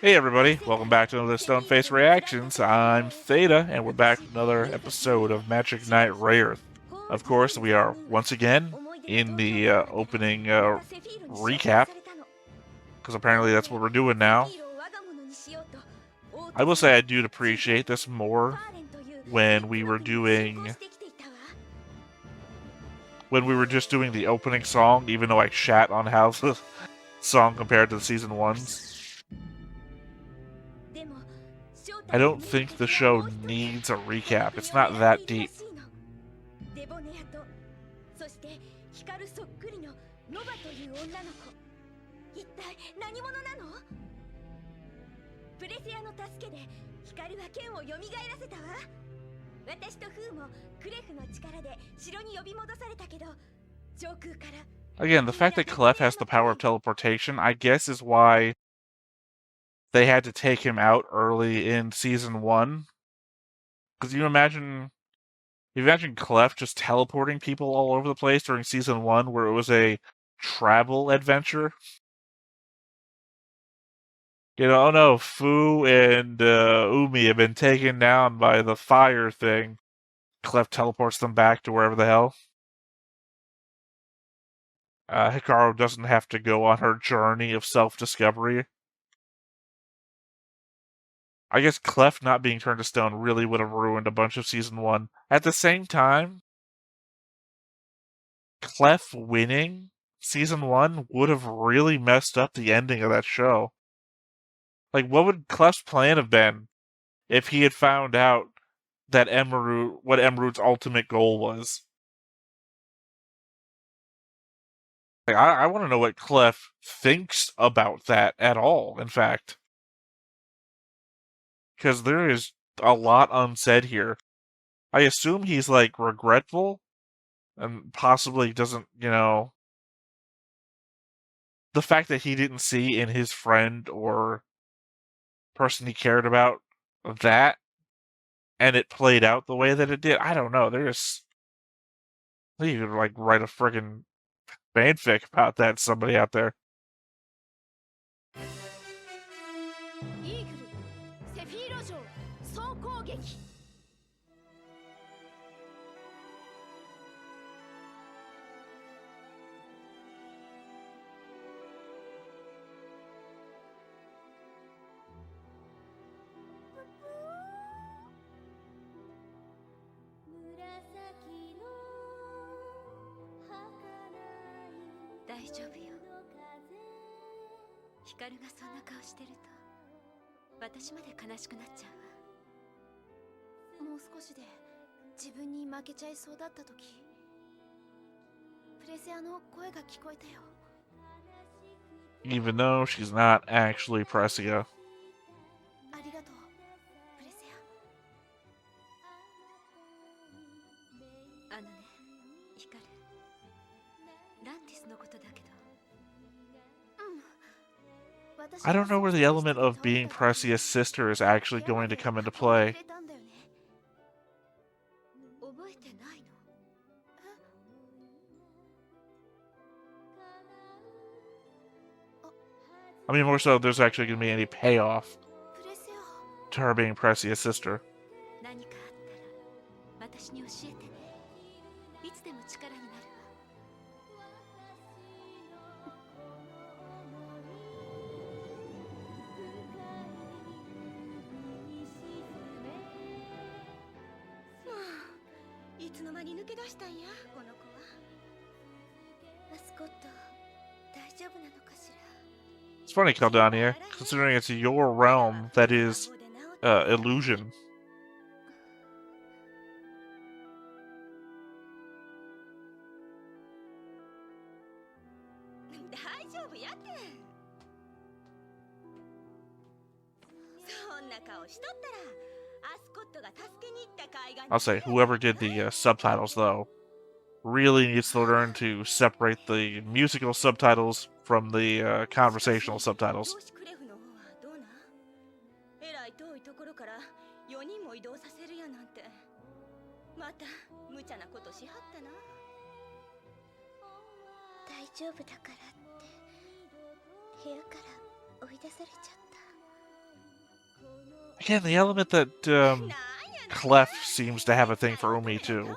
Hey everybody, welcome back to another Stone Face Reactions. I'm Theta, and we're back with another episode of Magic Knight Rayearth. Of course, we are once again in the opening recap, because apparently that's what we're doing now. I will say I do appreciate this more when we were just doing the opening song, even though I shat on how the song compared to the season ones. I don't think the show needs a recap. It's not that deep. Again, the fact that Clef has the power of teleportation, I guess, is why they had to take him out early in season 1. Because you imagine Clef just teleporting people all over the place during season 1, where it was a travel adventure. You know, oh no, Fu and Umi have been taken down by the fire thing. Clef teleports them back to wherever the hell. Hikaru doesn't have to go on her journey of self-discovery. I guess Clef not being turned to stone really would have ruined a bunch of season 1. At the same time, Clef winning season 1 would have really messed up the ending of that show. Like, what would Clef's plan have been if he had found out that what Emerald's ultimate goal was? Like, I want to know what Clef thinks about that at all, in fact. Because there is a lot unsaid here. I assume he's, like, regretful and possibly doesn't, the fact that he didn't see in his friend or person he cared about that, and it played out the way that it did. I don't know. You could like write a friggin' fanfic about that. Somebody out there. 大丈夫よ。光がそんな顔してると私まで悲しくなっちゃうわ。もう少しで自分に負けちゃいそうだった時、プレセアの声が聞こえたよ。Even though she's not actually Precia. ありがとう、プレセア。あのね、光。ランティスのことだけど。I don't know where the element of being Precia's sister is actually going to come into play. I mean, more so, there's actually going to be any payoff to her being Precia's sister. いつの間に抜け出したんや、この子は。マスコット、大丈夫なのかしら。 It's funny, Caldania, considering it's your realm that is illusion. I'll say, whoever did the subtitles, though, really needs to learn to separate the musical subtitles from the conversational subtitles. Again, the element that Clef seems to have a thing for Umi too.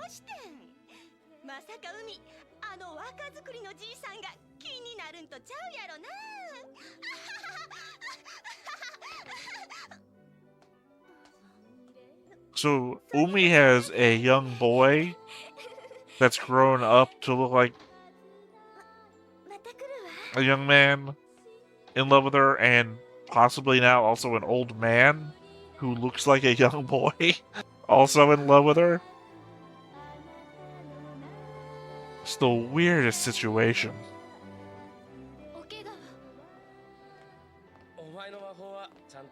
So Umi has a young boy that's grown up to look like a young man in love with her, and possibly now also an old man who looks like a young boy also in love with her. It's the weirdest situation.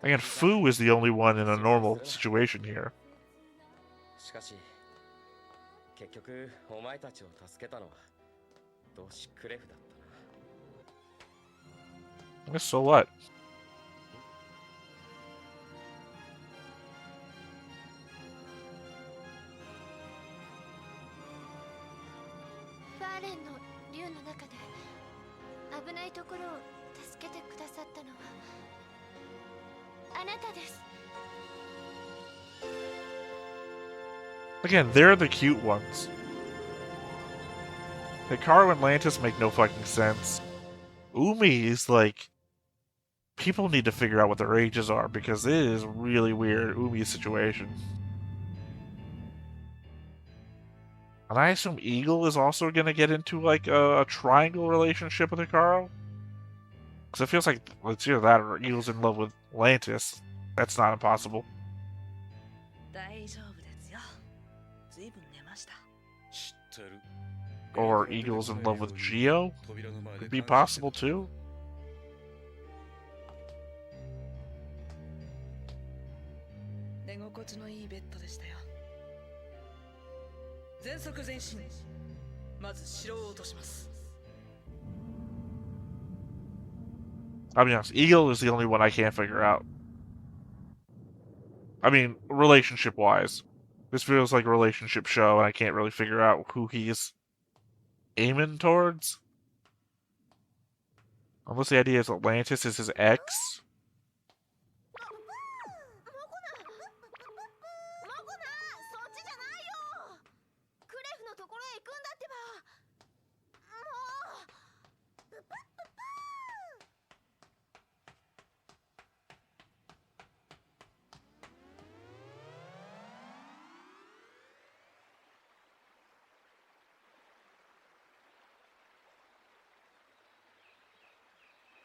Again, Fu is the only one in a normal situation here. I guess so what? Again, they're the cute ones. Hikaru and Lantis make no fucking sense. Umi is like... People need to figure out what their ages are, because it is really weird, Umi's situation. And I assume Eagle is also gonna get into, like, a triangle relationship with Hikaru? Because it feels like it's either that or Eagle's in love with Lantis. That's not impossible. Or Eagle's in love with Geo? Could be possible too. I'll be honest, Eagle is the only one I can't figure out. I mean, relationship-wise. This feels like a relationship show, and I can't really figure out who he's aiming towards. Unless the idea is Atlantis is his ex.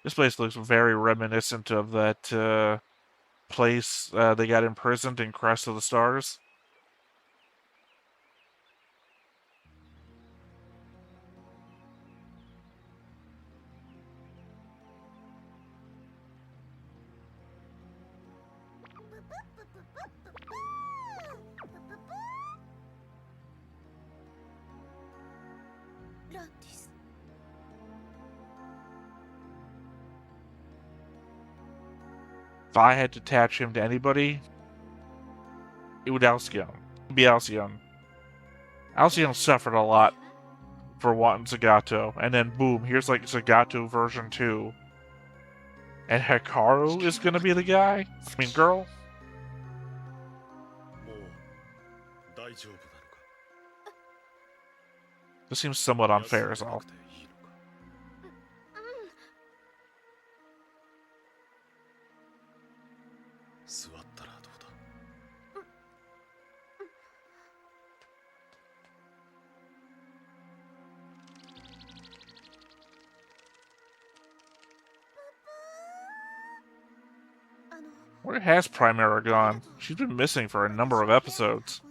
This place looks very reminiscent of that place they got imprisoned in Crest of the Stars. If I had to attach him to anybody, it would be Alcyon. Alcyon suffered a lot for wanting Zagato, and then boom, here's like Zagato version 2. And Hikaru is gonna be the guy? I mean, girl? This seems somewhat unfair is all. Where has Primera gone? She's been missing for a number of episodes.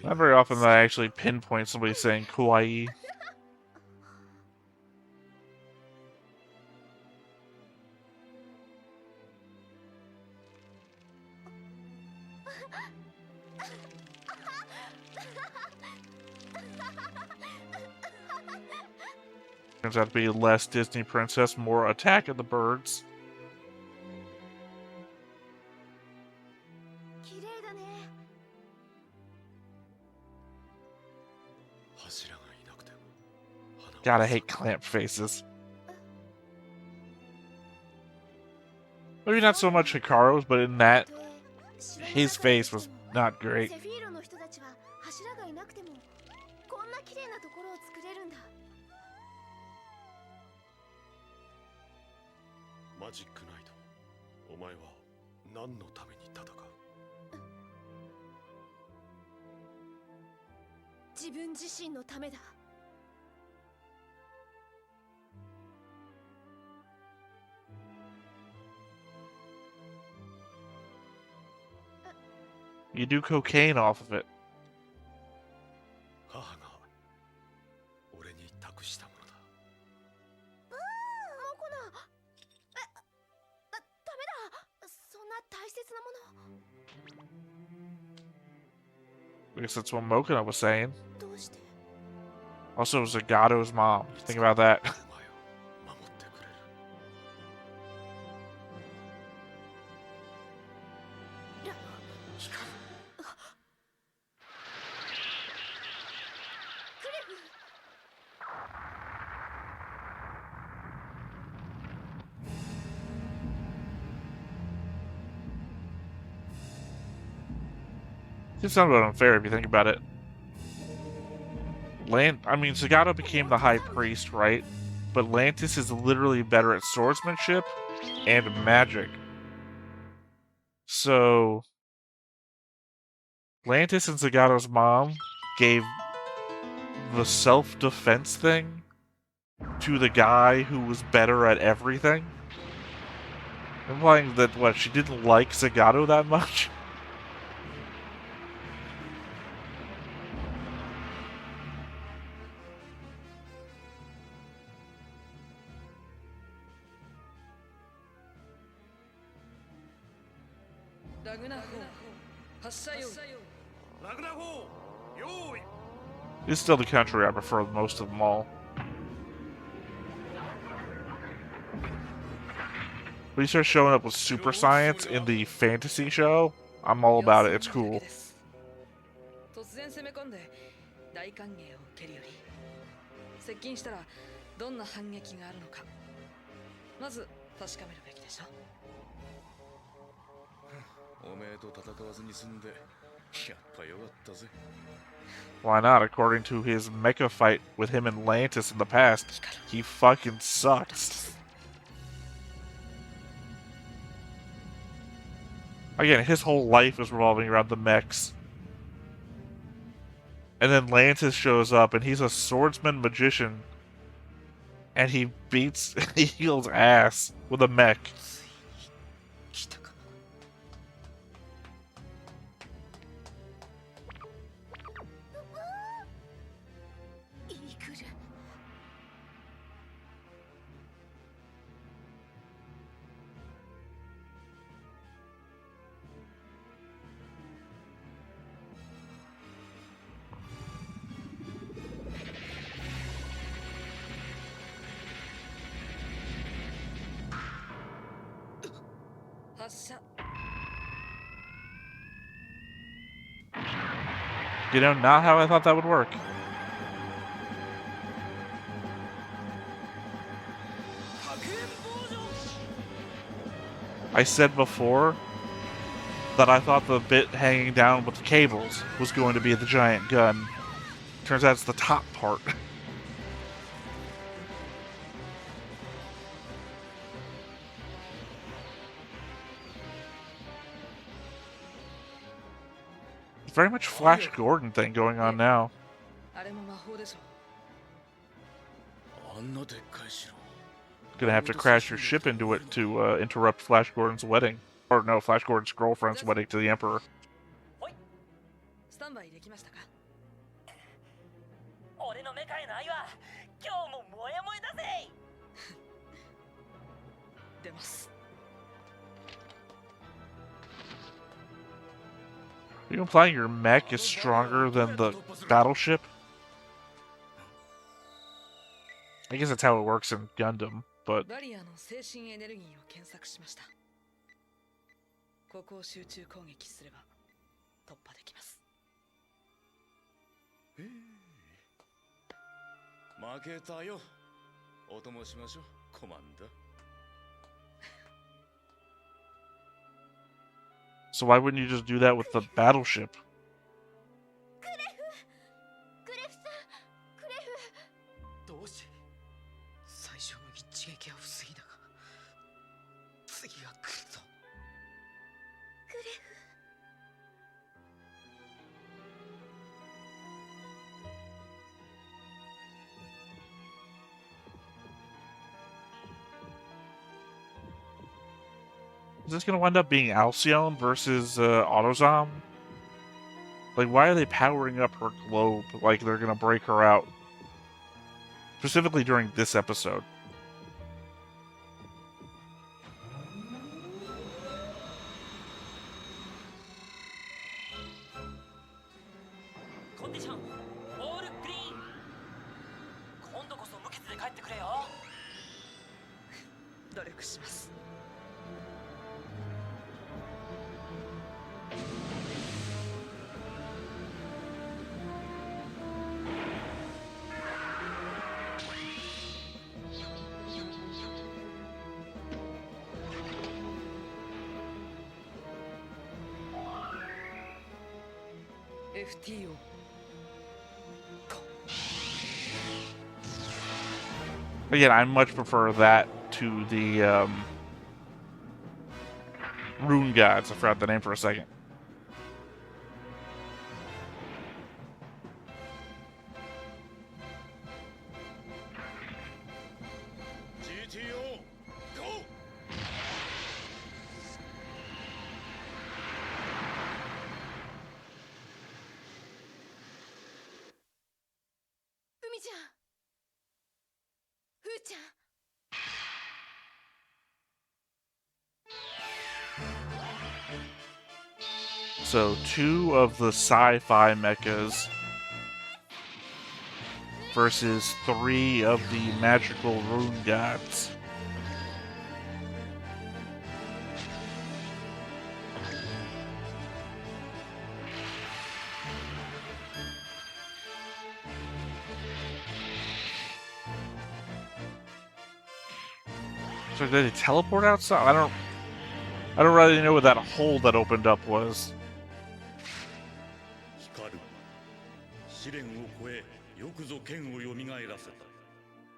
Not very often that I actually pinpoint somebody saying kawaii. Turns out to be less Disney princess, more Attack of the Birds. God, I hate clamp faces. Maybe not so much Hikaru's, but in that, his face was not great. Cephiro の人たちは柱がいなくてもこんな綺麗なところを作れるんだ。マジックナイト、お前は何のために戦う？自分自身のためだ。You do cocaine off of it. 母が俺に託したものだ。モコナ、ダメだ。そんな大切なもの。 I guess that's what Mokona was saying. どうして？ Also, it was Zagato's mom. Think about that. お前を守ってくれる。It's not about unfair if you think about it. I mean, Zagato became the high priest, right? But Lantis is literally better at swordsmanship and magic. So, Lantis and Zagato's mom gave the self-defense thing to the guy who was better at everything. Implying that, what, she didn't like Zagato that much? It's still the country I prefer most of them all. When you start showing up with super science in the fantasy show, I'm all about it. It's cool. 突然攻め込んで大歓迎を受けるより接近したらどんな反撃があるのかまず確かめるべきでしょ。おめえと戦わずに済んでやっぱよかったぜ。 Why not? According to his mecha fight with him and Lantis in the past, he fucking sucks. Again, his whole life is revolving around the mechs. And then Lantis shows up and he's a swordsman magician. And he heals ass with a mech. You know, not how I thought that would work. I said before that I thought the bit hanging down with the cables was going to be the giant gun. Turns out it's the top part. Very much Flash Gordon thing going on now. Gonna have to crash your ship into it to interrupt Flash Gordon's wedding. Or no, Flash Gordon's girlfriend's wedding to the Emperor. タンバイできましたか？俺のメカへの愛は今日も萌え萌えだぜ。出ます。 Are you implying your mech is stronger than the battleship? I guess that's how it works in Gundam, but バリアの精神エネルギーを検索しました。ここを集中攻撃すれば突破できます。負けたよ。お供しましょう、コマンダー。 so why wouldn't you just do that with the battleship? グレフさん、グレフ。どうして最初の一撃は防いだが次が来ると。グレフ。 Is this going to wind up being Alcyone versus Autozom? Like, why are they powering up her globe like they're going to break her out? Specifically during this episode. コンディションオールグリーン。今度こそ無傷で帰ってくれよ。努力します。 FTO Again, I much prefer that to the Rune Gods. I forgot the name for a second. GTO, go! 海ちゃん、ふーちゃん。 So 2 of the sci-fi mechas versus 3 of the magical rune gods. So did they teleport outside? I don't really know what that hole that opened up was. 光る試練を超えよくぞ剣を蘇らせた。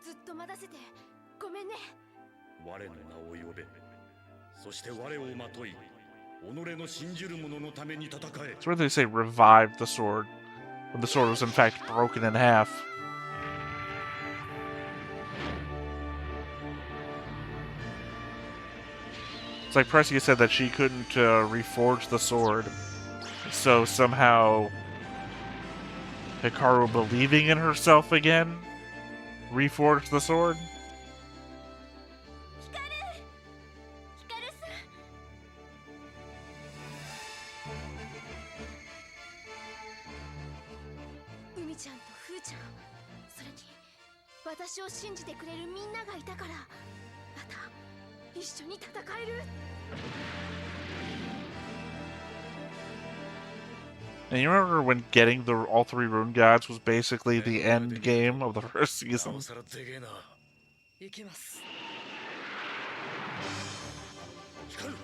ずっと待たせてごめんね。我の名を呼べ。そして我をまとい己の信じる者のために戦え。 It's where they say revived the sword, when the sword was in fact broken in half. It's like Prescia said that she couldn't reforge the sword, so somehow Hikaru, believing in herself again, reforged the sword. ヒカルさん。海ちゃんとふーちゃん、それに私を信じてくれるみんながいたから、また一緒に戦える。 And you remember when getting all 3 rune gods was basically the end game of the first な season? おさらでけえな。行きます。 光る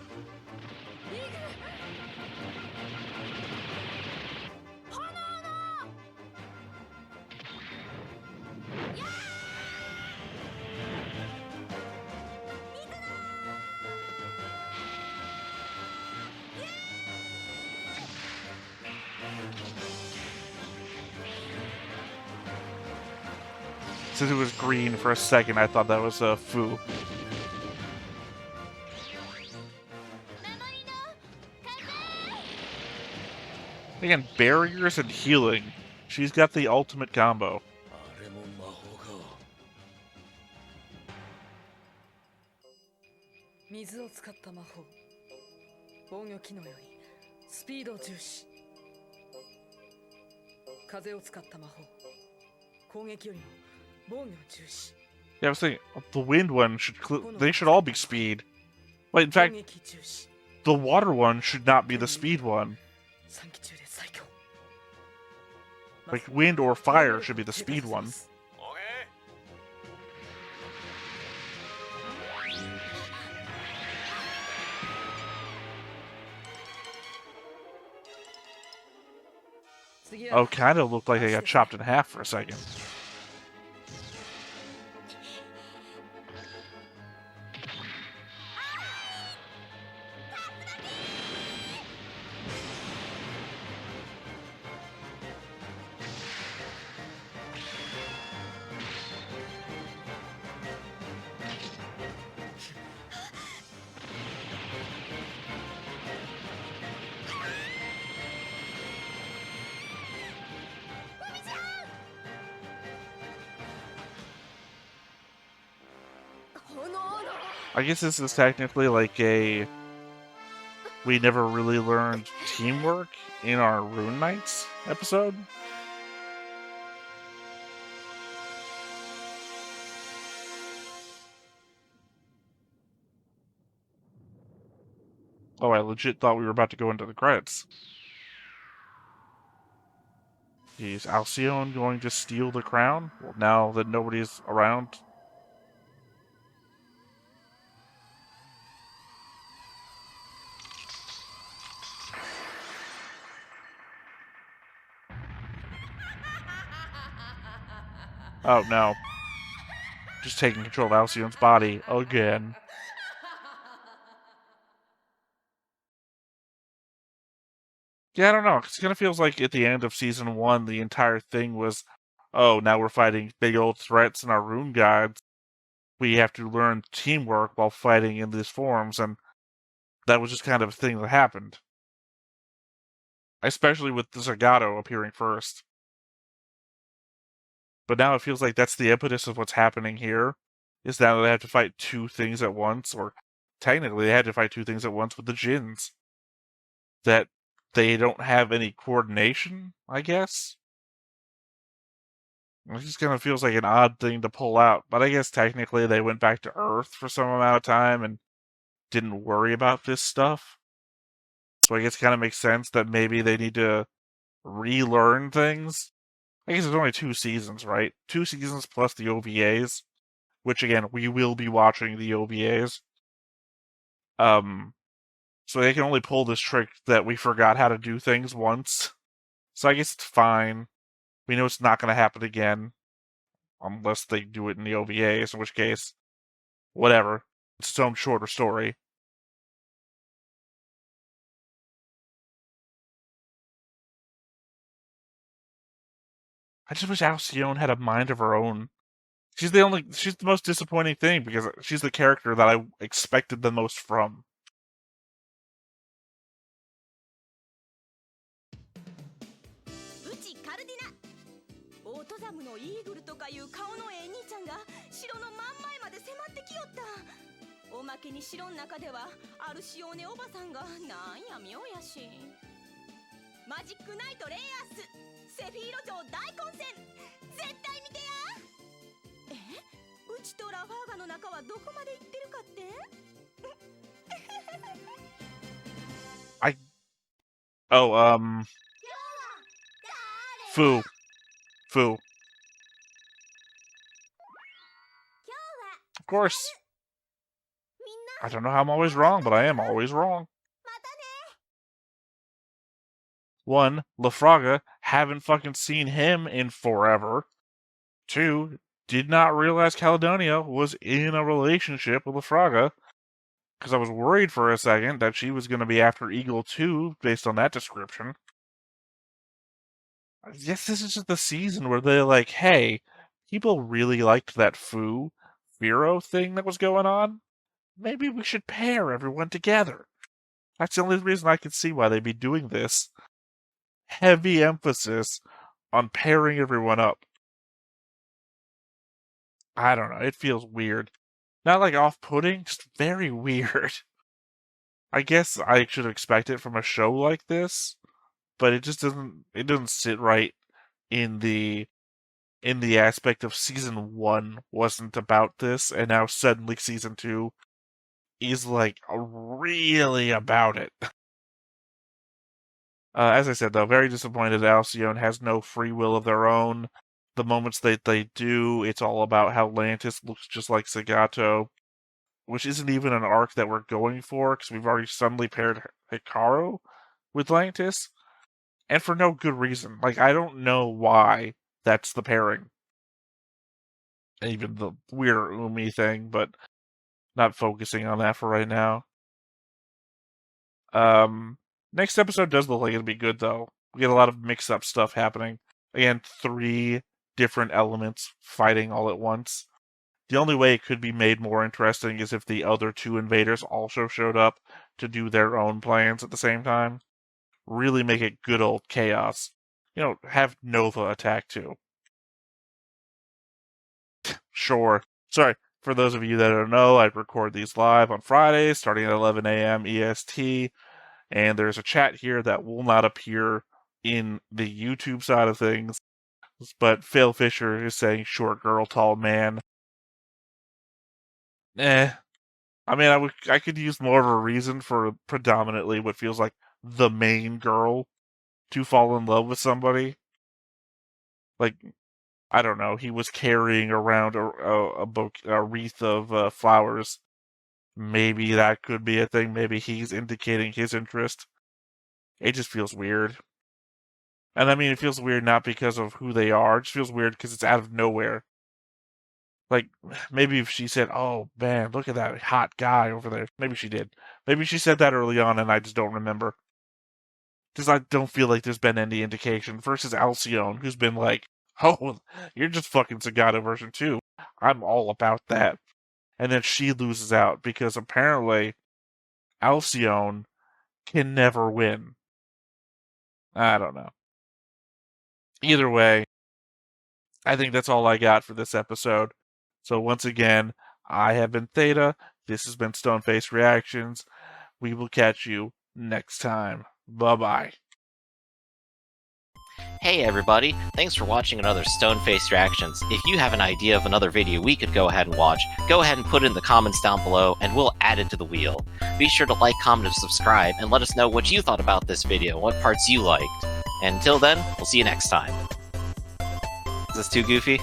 Since it was green for a second, I thought that was a Fu. Again, barriers and healing. She's got the ultimate combo. あれも魔法か。水を使った魔法。防御機能よりスピード重視。風を使った魔法。攻撃よりも防御重視。 Yeah, I was thinking, the wind one they should all be speed. But in fact, 攻撃重視。 the water one should not be the speed one. 3機中で最強。 Like, wind or fire should be the speed one. オーケー。 次は Oh, kind of looked like they got chopped in half for a second. I guess this is technically like a... We never really learned teamwork in our Rune Knights episode. Oh, I legit thought we were about to go into the credits. Is Alcyone going to steal the crown? Well, now that nobody's around. Oh, no. Just taking control of Alcyon's body again. Yeah, I don't know. It kind of feels like at the end of Season 1, the entire thing was, oh, now we're fighting big old threats in our rune gods. We have to learn teamwork while fighting in these forms, and that was just kind of a thing that happened. Especially with the Zagato appearing first. But now it feels like that's the impetus of what's happening here, is now they have to fight two things at once, or technically they had to fight two things at once with the Djinns. That they don't have any coordination, I guess? It just kind of feels like an odd thing to pull out, but I guess technically they went back to Earth for some amount of time and didn't worry about this stuff. So I guess it kind of makes sense that maybe they need to relearn things. I guess there's only 2 seasons, right? 2 seasons plus the OVAs, which again, we will be watching the OVAs. So they can only pull this trick that we forgot how to do things once. So I guess it's fine. We know it's not going to happen again. Unless they do it in the OVAs, in which case, whatever. It's its own shorter story. I just wish Alcyone had a mind of her own. She's the most disappointing thing because she's the character that I expected the most from. うちカルディナオートザムのイーグルとかいう顔のええ兄ちゃんが城の真ん前まで迫ってきよったおまけに城の中ではアルシオーネおばさんがなんや妙やしマジックナイトレイヤースセフィーロ城大混戦絶対見てやうちとラファーガの中はどこまで行ってるかって Fu. Fu. Of course. I don't know how I'm always wrong, but I am always wrong. 1, Lafraga, haven't fucking seen him in forever. 2, did not realize Caledonia was in a relationship with Lafraga, because I was worried for a second that she was going to be after Eagle 2, based on that description. I guess this is just the season where they're like, hey, people really liked that Cephiro thing that was going on. Maybe we should pair everyone together. That's the only reason I can see why they'd be doing this. heavy emphasis on pairing everyone up. I don't know, it feels weird. Not like off-putting, just very weird. I guess I should expect it from a show like this, but it just doesn't sit right in the aspect of season 1 wasn't about this, and now suddenly season 2 is like really about it. As I said, though, very disappointed Alcyone has no free will of their own. The moments that they do, it's all about how Lantis looks just like Sagato, which isn't even an arc that we're going for, because we've already suddenly paired Hikaru with Lantis, and for no good reason. Like, I don't know why that's the pairing. Even the weirder Umi thing, but not focusing on that for right now. Next episode does look like it'll be good, though. We get a lot of mix-up stuff happening. Again, 3 different elements fighting all at once. The only way it could be made more interesting is if the other 2 invaders also showed up to do their own plans at the same time. Really make it good old chaos. You know, have Nova attack too. Sure. Sorry, for those of you that don't know, I record these live on Fridays starting at 11 a.m. EST. And there's a chat here that will not appear in the YouTube side of things. But Phil Fisher is saying short girl, tall man. I mean, I could use more of a reason for predominantly what feels like the main girl to fall in love with somebody. Like, I don't know, he was carrying around a wreath of flowers. Maybe that could be a thing. Maybe he's indicating his interest. It just feels weird. And I mean, it feels weird not because of who they are. It just feels weird because it's out of nowhere. Like, maybe if she said, oh, man, look at that hot guy over there. Maybe she did. Maybe she said that early on and I just don't remember. Because I don't feel like there's been any indication. Versus Alcyone, who's been like, oh, you're just fucking Sagato version 2. I'm all about that. And then she loses out because apparently Alcyone can never win. I don't know. Either way, I think that's all I got for this episode. So once again, I have been Theta. This has been Stoneface Reactions. We will catch you next time. Bye-bye. Hey everybody, thanks for watching another Stoneface Reactions. If you have an idea of another video we could go ahead and watch, go ahead and put it in the comments down below and we'll add it to the wheel. Be sure to like, comment, and subscribe and let us know what you thought about this video, what parts you liked. And until then, we'll see you next time. Is this too goofy?